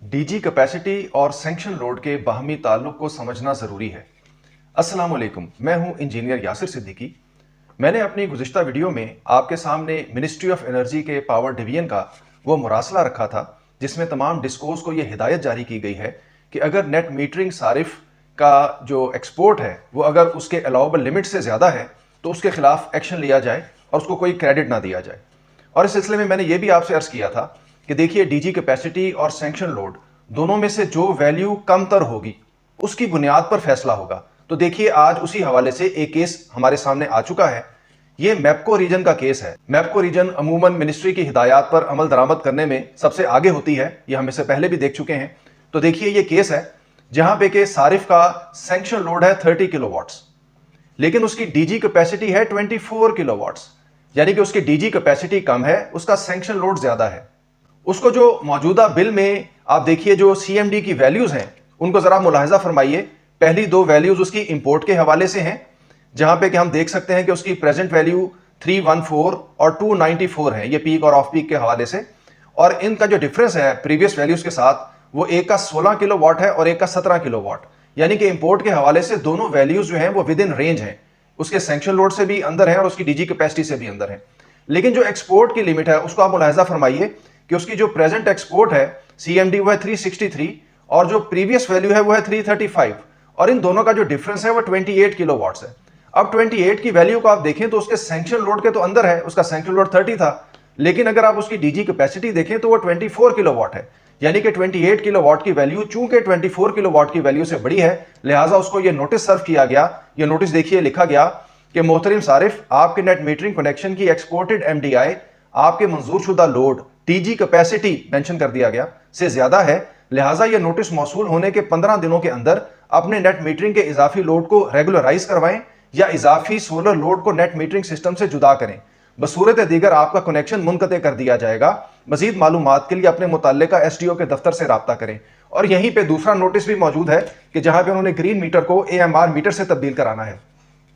DG capacity और sanction load के बाहमी ताल्लुक को समझना ज़रूरी है। अस्सलाम वालेकुम, मैं हूं इंजीनियर यासिर सिद्दीकी। मैंने अपनी गुज़िश्ता वीडियो में आपके सामने मिनिस्ट्री ऑफ एनर्जी के पावर डिवीजन का वो मुरासला रखा था जिसमें तमाम डिस्कोर्स को ये हिदायत जारी की गई है कि अगर नेट मीटरिंग सारिफ का जो एक्सपोर्ट है वो अगर उसके अलाउबल लिमिट से ज़्यादा है तो उसके खिलाफ एक्शन लिया जाए और उसको कोई क्रेडिट ना दिया जाए। और इस सिलसिले में मैंने ये भी आपसे अर्ज़ किया था कि देखिए, डीजी कैपेसिटी और सैंक्शन लोड दोनों में से जो वैल्यू कमतर होगी उसकी बुनियाद पर फैसला होगा। तो देखिए, आज उसी हवाले से एक केस हमारे सामने आ चुका है। ये मैप्को रीजन का केस है। मैप्को रीजन अमूमन मिनिस्ट्री की हिदायत पर अमल दरामद करने में सबसे आगे होती है, ये हम इससे पहले भी देख चुके हैं। तो देखिए, ये केस है जहां पे के सारिफ का सैंक्शन लोड है 30 किलोवाट्स, लेकिन उसकी डीजी कैपेसिटी है 24 किलोवाट्स, यानी कि उसकी डीजी कैपेसिटी कम है, उसका सैंक्शन लोड ज्यादा है। उसको जो मौजूदा बिल में आप देखिए जो सीएमडी की वैल्यूज हैं उनको जरा मुलाहिजा फरमाइए। पहली दो वैल्यूज उसकी इंपोर्ट के हवाले से हैं, जहां पे कि हम देख सकते हैं कि उसकी प्रेजेंट वैल्यू 314 और 294 है, ये पीक और ऑफ पीक के हवाले से। और इनका जो डिफरेंस है प्रीवियस वैल्यूज के साथ, वो एक का 16 किलोवाट है और एक का 17 किलोवाट, यानी कि इंपोर्ट के हवाले से दोनों वैल्यूज जो हैं वो विद इन रेंज हैं, उसके सैंक्शन लोड से भी अंदर है और उसकी डीजी कैपेसिटी से भी अंदर है। लेकिन जो एक्सपोर्ट की लिमिट है उसको आप मुलाहिजा फरमाइए कि उसकी जो प्रेजेंट एक्सपोर्ट है सीएमडी वो है 363 और जो प्रीवियस वैल्यू है वो है 335, और इन दोनों का जो डिफरेंस है वो 28 किलोवाट्स है। अब 28 की वैल्यू को आप देखें तो उसके सैंक्शन लोड के तो अंदर है, उसका सैंक्शन लोड 30 था, लेकिन अगर आप उसकी डीजी कैपेसिटी देखें तो वो 24 किलोवाट है, यानी कि 28 किलोवाट की वैल्यू चूंकि 24 किलोवाट की वैल्यू से बड़ी है, लिहाजा उसको ये नोटिस सर्व किया गया। ये नोटिस देखिए लिखा गया कि मोहतरम सारिफ, आपके नेट मीटरिंग कनेक्शन की एक्सपोर्टेड एमडीआई आपके मंजूर शुदा लोड डीजी कैपेसिटी मेंशन कर दिया गया से ज्यादा है, लिहाजा यह नोटिस मौसूल होने के 15 दिनों के अंदर अपने नेट मीटरिंग के इजाफी लोड को रेगुलराइज करवाएं या इजाफी सोलर लोड को नेट मीटरिंग सिस्टम से जुदा करें। बसूरत दीगर आपका कनेक्शन मुनक़ते कर दिया जाएगा। मजीद मालूमात के लिए अपने मुतल्लिका एसडीओ के दफ्तर से रब्ता करें। और यहीं पे दूसरा नोटिस भी मौजूद है कि जहां पे उन्होंने ग्रीन मीटर को एएमआर मीटर से तब्दील कराना है।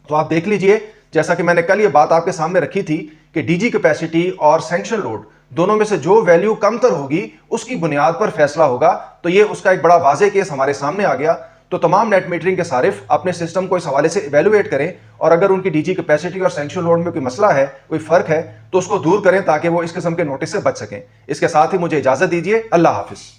तो आप देख लीजिए, जैसा कि मैंने कल ये बात आपके सामने रखी थी कि डीजी कैपेसिटी और सैंक्शन लोड दोनों में से जो वैल्यू कमतर होगी उसकी बुनियाद पर फैसला होगा। तो ये उसका एक बड़ा वाज़ेह केस हमारे सामने आ गया। तो तमाम नेट मीटरिंग के सारिफ अपने सिस्टम को इस हवाले से इवेलुएट करें और अगर उनकी डीजी कैपेसिटी और सैंक्शन लोड में कोई मसला है, कोई फर्क है, तो उसको दूर करें ताकि वो इस किस्म के नोटिस से बच सकें। इसके साथ ही मुझे इजाजत दीजिए। अल्लाह हाफिज।